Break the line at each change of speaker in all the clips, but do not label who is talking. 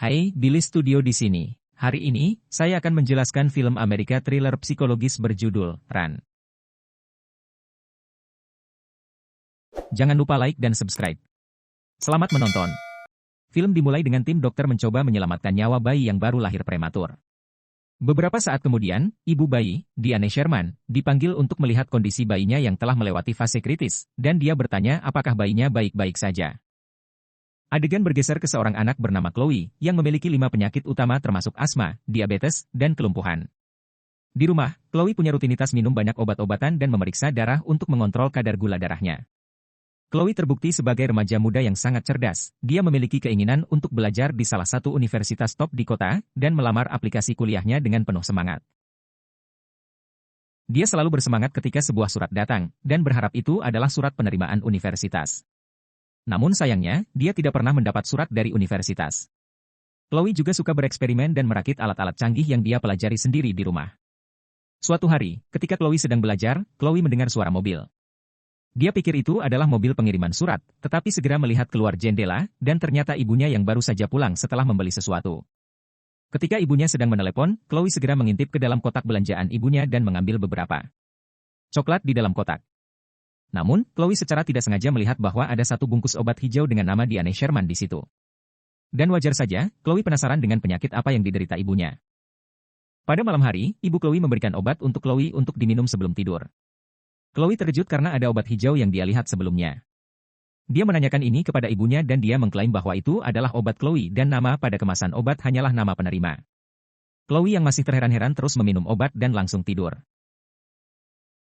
Hai, Billy Studio di sini. Hari ini, saya akan menjelaskan film Amerika thriller psikologis berjudul Run. Jangan lupa like dan subscribe. Selamat menonton. Film dimulai dengan tim dokter mencoba menyelamatkan nyawa bayi yang baru lahir prematur. Beberapa saat kemudian, ibu bayi, Diane Sherman, dipanggil untuk melihat kondisi bayinya yang telah melewati fase kritis, dan dia bertanya apakah bayinya baik-baik saja. Adegan bergeser ke seorang anak bernama Chloe, yang memiliki 5 penyakit utama termasuk asma, diabetes, dan kelumpuhan. Di rumah, Chloe punya rutinitas minum banyak obat-obatan dan memeriksa darah untuk mengontrol kadar gula darahnya. Chloe terbukti sebagai remaja muda yang sangat cerdas. Dia memiliki keinginan untuk belajar di salah satu universitas top di kota, dan melamar aplikasi kuliahnya dengan penuh semangat. Dia selalu bersemangat ketika sebuah surat datang, dan berharap itu adalah surat penerimaan universitas. Namun sayangnya, dia tidak pernah mendapat surat dari universitas. Chloe juga suka bereksperimen dan merakit alat-alat canggih yang dia pelajari sendiri di rumah. Suatu hari, ketika Chloe sedang belajar, Chloe mendengar suara mobil. Dia pikir itu adalah mobil pengiriman surat, tetapi segera melihat keluar jendela, dan ternyata ibunya yang baru saja pulang setelah membeli sesuatu. Ketika ibunya sedang menelepon, Chloe segera mengintip ke dalam kotak belanjaan ibunya dan mengambil beberapa coklat di dalam kotak. Namun, Chloe secara tidak sengaja melihat bahwa ada satu bungkus obat hijau dengan nama Diane Sherman di situ. Dan wajar saja, Chloe penasaran dengan penyakit apa yang diderita ibunya. Pada malam hari, ibu Chloe memberikan obat untuk Chloe untuk diminum sebelum tidur. Chloe terkejut karena ada obat hijau yang dia lihat sebelumnya. Dia menanyakan ini kepada ibunya dan dia mengklaim bahwa itu adalah obat Chloe dan nama pada kemasan obat hanyalah nama penerima. Chloe yang masih terheran-heran terus meminum obat dan langsung tidur.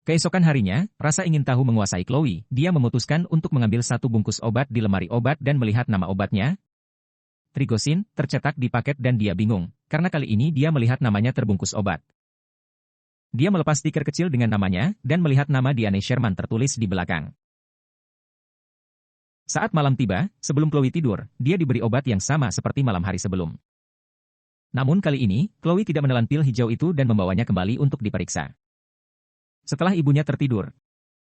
Keesokan harinya, rasa ingin tahu menguasai Chloe. Dia memutuskan untuk mengambil satu bungkus obat di lemari obat dan melihat nama obatnya. Trigosin, tercetak di paket dan dia bingung, karena kali ini dia melihat namanya terbungkus obat. Dia melepas stiker kecil dengan namanya, dan melihat nama Diane Sherman tertulis di belakang. Saat malam tiba, sebelum Chloe tidur, dia diberi obat yang sama seperti malam hari sebelum. Namun kali ini, Chloe tidak menelan pil hijau itu dan membawanya kembali untuk diperiksa. Setelah ibunya tertidur,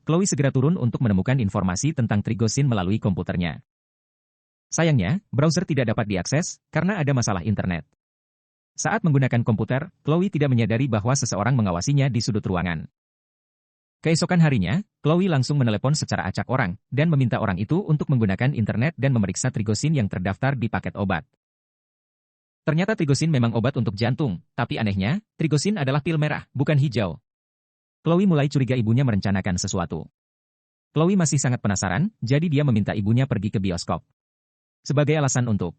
Chloe segera turun untuk menemukan informasi tentang trigosin melalui komputernya. Sayangnya, browser tidak dapat diakses, karena ada masalah internet. Saat menggunakan komputer, Chloe tidak menyadari bahwa seseorang mengawasinya di sudut ruangan. Keesokan harinya, Chloe langsung menelepon secara acak orang, dan meminta orang itu untuk menggunakan internet dan memeriksa trigosin yang terdaftar di paket obat. Ternyata trigosin memang obat untuk jantung, tapi anehnya, trigosin adalah pil merah, bukan hijau. Chloe mulai curiga ibunya merencanakan sesuatu. Chloe masih sangat penasaran, jadi dia meminta ibunya pergi ke bioskop. Sebagai alasan untuk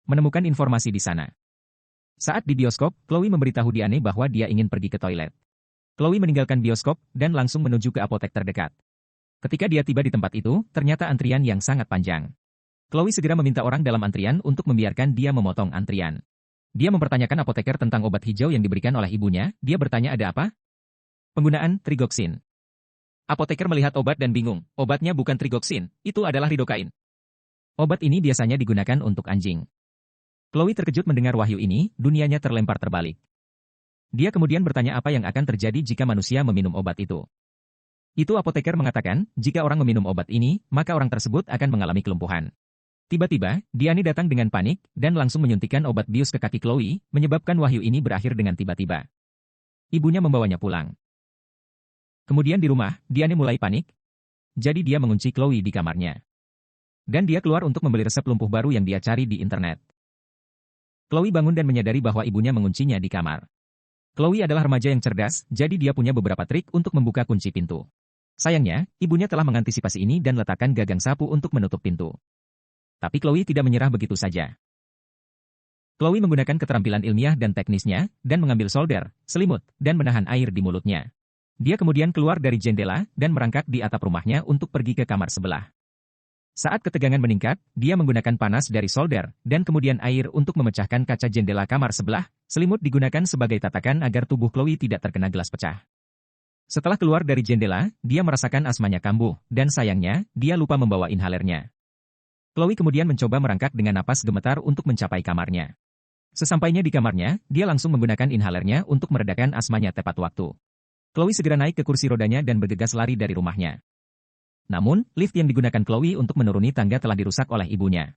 menemukan informasi di sana. Saat di bioskop, Chloe memberitahu Diane bahwa dia ingin pergi ke toilet. Chloe meninggalkan bioskop dan langsung menuju ke apotek terdekat. Ketika dia tiba di tempat itu, ternyata antrian yang sangat panjang. Chloe segera meminta orang dalam antrian untuk membiarkan dia memotong antrian. Dia mempertanyakan apoteker tentang obat hijau yang diberikan oleh ibunya. Dia bertanya ada apa? Penggunaan trigoxin. Apoteker melihat obat dan bingung. Obatnya bukan trigoxin, itu adalah lidocaine. Obat ini biasanya digunakan untuk anjing. Chloe terkejut mendengar wahyu ini, dunianya terlempar terbalik. Dia kemudian bertanya apa yang akan terjadi jika manusia meminum obat itu. Itu apoteker mengatakan, jika orang meminum obat ini, maka orang tersebut akan mengalami kelumpuhan. Tiba-tiba, Diane datang dengan panik, dan langsung menyuntikkan obat bius ke kaki Chloe, menyebabkan wahyu ini berakhir dengan tiba-tiba. Ibunya membawanya pulang. Kemudian di rumah, Diane mulai panik. Jadi dia mengunci Chloe di kamarnya. Dan dia keluar untuk membeli resep lumpuh baru yang dia cari di internet. Chloe bangun dan menyadari bahwa ibunya menguncinya di kamar. Chloe adalah remaja yang cerdas, jadi dia punya beberapa trik untuk membuka kunci pintu. Sayangnya, ibunya telah mengantisipasi ini dan letakkan gagang sapu untuk menutup pintu. Tapi Chloe tidak menyerah begitu saja. Chloe menggunakan keterampilan ilmiah dan teknisnya, dan mengambil solder, selimut, dan menahan air di mulutnya. Dia kemudian keluar dari jendela, dan merangkak di atap rumahnya untuk pergi ke kamar sebelah. Saat ketegangan meningkat, dia menggunakan panas dari solder, dan kemudian air untuk memecahkan kaca jendela kamar sebelah. Selimut digunakan sebagai tatakan agar tubuh Chloe tidak terkena gelas pecah. Setelah keluar dari jendela, dia merasakan asmanya kambuh, dan sayangnya, dia lupa membawa inhalernya. Chloe kemudian mencoba merangkak dengan napas gemetar untuk mencapai kamarnya. Sesampainya di kamarnya, dia langsung menggunakan inhalernya untuk meredakan asmanya tepat waktu. Chloe segera naik ke kursi rodanya dan bergegas lari dari rumahnya. Namun, lift yang digunakan Chloe untuk menuruni tangga telah dirusak oleh ibunya.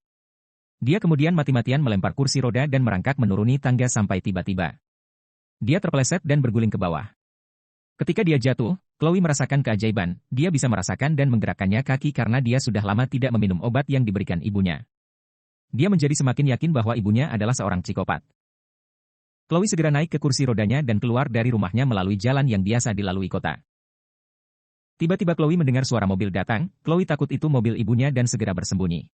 Dia kemudian mati-matian melempar kursi roda dan merangkak menuruni tangga sampai tiba-tiba dia terpeleset dan berguling ke bawah. Ketika dia jatuh, Chloe merasakan keajaiban, dia bisa merasakan dan menggerakkannya kaki karena dia sudah lama tidak meminum obat yang diberikan ibunya. Dia menjadi semakin yakin bahwa ibunya adalah seorang psikopat. Chloe segera naik ke kursi rodanya dan keluar dari rumahnya melalui jalan yang biasa dilalui kota. Tiba-tiba Chloe mendengar suara mobil datang, Chloe takut itu mobil ibunya dan segera bersembunyi.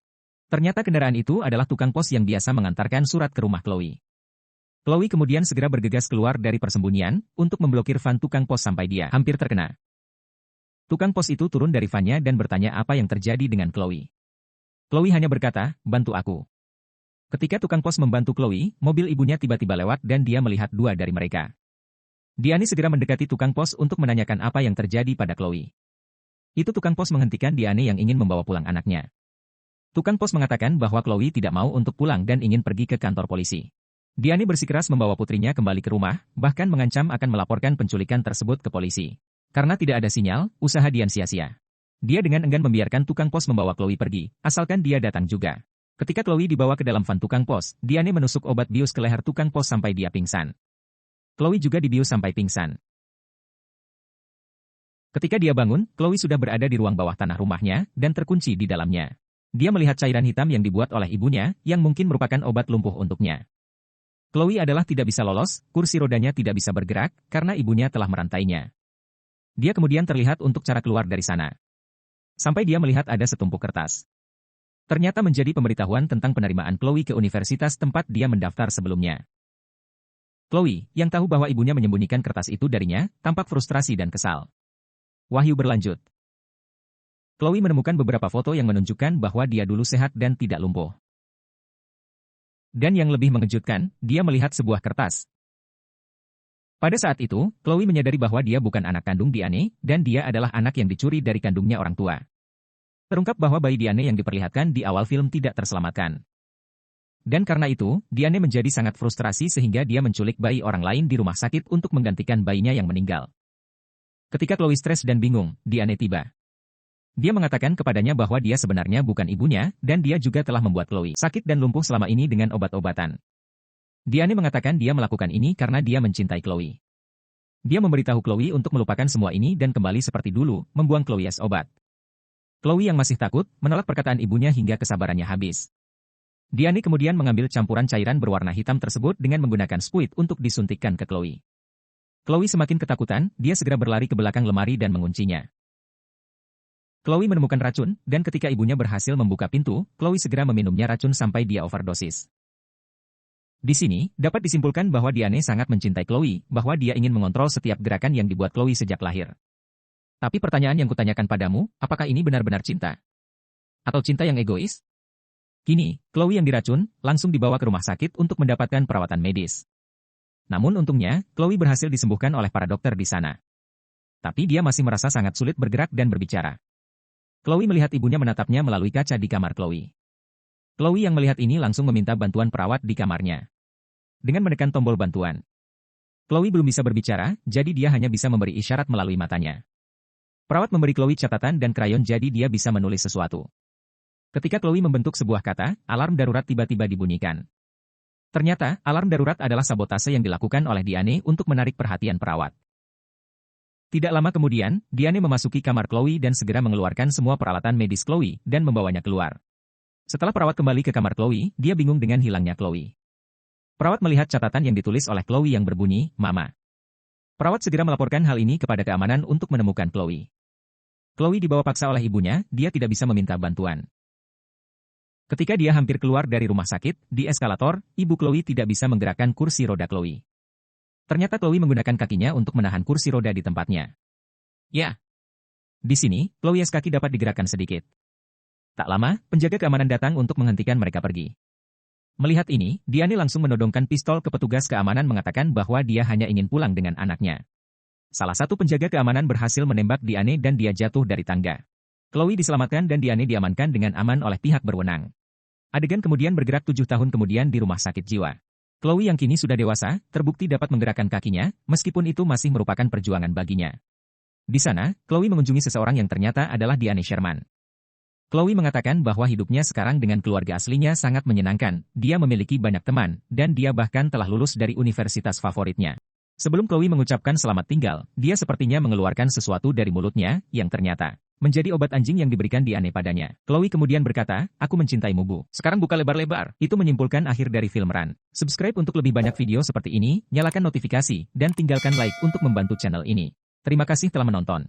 Ternyata kendaraan itu adalah tukang pos yang biasa mengantarkan surat ke rumah Chloe. Chloe kemudian segera bergegas keluar dari persembunyian untuk memblokir van tukang pos sampai dia hampir terkena. Tukang pos itu turun dari vannya dan bertanya apa yang terjadi dengan Chloe. Chloe hanya berkata, "Bantu aku." Ketika tukang pos membantu Chloe, mobil ibunya tiba-tiba lewat dan dia melihat dua dari mereka. Diane segera mendekati tukang pos untuk menanyakan apa yang terjadi pada Chloe. Itu tukang pos menghentikan Diane yang ingin membawa pulang anaknya. Tukang pos mengatakan bahwa Chloe tidak mau untuk pulang dan ingin pergi ke kantor polisi. Diane bersikeras membawa putrinya kembali ke rumah, bahkan mengancam akan melaporkan penculikan tersebut ke polisi. Karena tidak ada sinyal, usaha Diane sia-sia. Dia dengan enggan membiarkan tukang pos membawa Chloe pergi, asalkan dia datang juga. Ketika Chloe dibawa ke dalam van tukang pos, Diane menusuk obat bius ke leher tukang pos sampai dia pingsan. Chloe juga dibius sampai pingsan. Ketika dia bangun, Chloe sudah berada di ruang bawah tanah rumahnya dan terkunci di dalamnya. Dia melihat cairan hitam yang dibuat oleh ibunya, yang mungkin merupakan obat lumpuh untuknya. Chloe adalah tidak bisa lolos, kursi rodanya tidak bisa bergerak, karena ibunya telah merantainya. Dia kemudian terlihat untuk cara keluar dari sana. Sampai dia melihat ada setumpuk kertas. Ternyata menjadi pemberitahuan tentang penerimaan Chloe ke universitas tempat dia mendaftar sebelumnya. Chloe, yang tahu bahwa ibunya menyembunyikan kertas itu darinya, tampak frustrasi dan kesal. Wahyu berlanjut. Chloe menemukan beberapa foto yang menunjukkan bahwa dia dulu sehat dan tidak lumpuh. Dan yang lebih mengejutkan, dia melihat sebuah kertas. Pada saat itu, Chloe menyadari bahwa dia bukan anak kandung Diane, dan dia adalah anak yang dicuri dari kandungnya orang tua. Terungkap bahwa bayi Diane yang diperlihatkan di awal film tidak terselamatkan. Dan karena itu, Diane menjadi sangat frustrasi sehingga dia menculik bayi orang lain di rumah sakit untuk menggantikan bayinya yang meninggal. Ketika Chloe stres dan bingung, Diane tiba. Dia mengatakan kepadanya bahwa dia sebenarnya bukan ibunya, dan dia juga telah membuat Chloe sakit dan lumpuh selama ini dengan obat-obatan. Diane mengatakan dia melakukan ini karena dia mencintai Chloe. Dia memberitahu Chloe untuk melupakan semua ini dan kembali seperti dulu, membuang Chloe es obat. Chloe yang masih takut, menolak perkataan ibunya hingga kesabarannya habis. Diane kemudian mengambil campuran cairan berwarna hitam tersebut dengan menggunakan spuit untuk disuntikkan ke Chloe. Chloe semakin ketakutan, dia segera berlari ke belakang lemari dan menguncinya. Chloe menemukan racun, dan ketika ibunya berhasil membuka pintu, Chloe segera meminumnya racun sampai dia overdosis. Di sini, dapat disimpulkan bahwa Diane sangat mencintai Chloe, bahwa dia ingin mengontrol setiap gerakan yang dibuat Chloe sejak lahir. Tapi pertanyaan yang kutanyakan padamu, apakah ini benar-benar cinta? Atau cinta yang egois? Kini, Chloe yang diracun, langsung dibawa ke rumah sakit untuk mendapatkan perawatan medis. Namun untungnya, Chloe berhasil disembuhkan oleh para dokter di sana. Tapi dia masih merasa sangat sulit bergerak dan berbicara. Chloe melihat ibunya menatapnya melalui kaca di kamar Chloe. Chloe yang melihat ini langsung meminta bantuan perawat di kamarnya. Dengan menekan tombol bantuan. Chloe belum bisa berbicara, jadi dia hanya bisa memberi isyarat melalui matanya. Perawat memberi Chloe catatan dan krayon jadi dia bisa menulis sesuatu. Ketika Chloe membentuk sebuah kata, alarm darurat tiba-tiba dibunyikan. Ternyata, alarm darurat adalah sabotase yang dilakukan oleh Diane untuk menarik perhatian perawat. Tidak lama kemudian, Diane memasuki kamar Chloe dan segera mengeluarkan semua peralatan medis Chloe dan membawanya keluar. Setelah perawat kembali ke kamar Chloe, dia bingung dengan hilangnya Chloe. Perawat melihat catatan yang ditulis oleh Chloe yang berbunyi, "Mama." Perawat segera melaporkan hal ini kepada keamanan untuk menemukan Chloe. Chloe dibawa paksa oleh ibunya, dia tidak bisa meminta bantuan. Ketika dia hampir keluar dari rumah sakit, di eskalator, ibu Chloe tidak bisa menggerakkan kursi roda Chloe. Ternyata Chloe menggunakan kakinya untuk menahan kursi roda di tempatnya. Ya. Di sini, Chloe kaki dapat digerakkan sedikit. Tak lama, penjaga keamanan datang untuk menghentikan mereka pergi. Melihat ini, Diane langsung menodongkan pistol ke petugas keamanan mengatakan bahwa dia hanya ingin pulang dengan anaknya. Salah satu penjaga keamanan berhasil menembak Diane dan dia jatuh dari tangga. Chloe diselamatkan dan Diane diamankan dengan aman oleh pihak berwenang. Adegan kemudian bergerak 7 tahun kemudian di rumah sakit jiwa. Chloe yang kini sudah dewasa, terbukti dapat menggerakkan kakinya, meskipun itu masih merupakan perjuangan baginya. Di sana, Chloe mengunjungi seseorang yang ternyata adalah Diane Sherman. Chloe mengatakan bahwa hidupnya sekarang dengan keluarga aslinya sangat menyenangkan, dia memiliki banyak teman, dan dia bahkan telah lulus dari universitas favoritnya. Sebelum Chloe mengucapkan selamat tinggal, dia sepertinya mengeluarkan sesuatu dari mulutnya, yang ternyata menjadi obat anjing yang diberikan Diane padanya. Chloe kemudian berkata, aku mencintaimu Bu. Sekarang buka lebar-lebar. Itu menyimpulkan akhir dari film Run. Subscribe untuk lebih banyak video seperti ini, nyalakan notifikasi, dan tinggalkan like untuk membantu channel ini. Terima kasih telah menonton.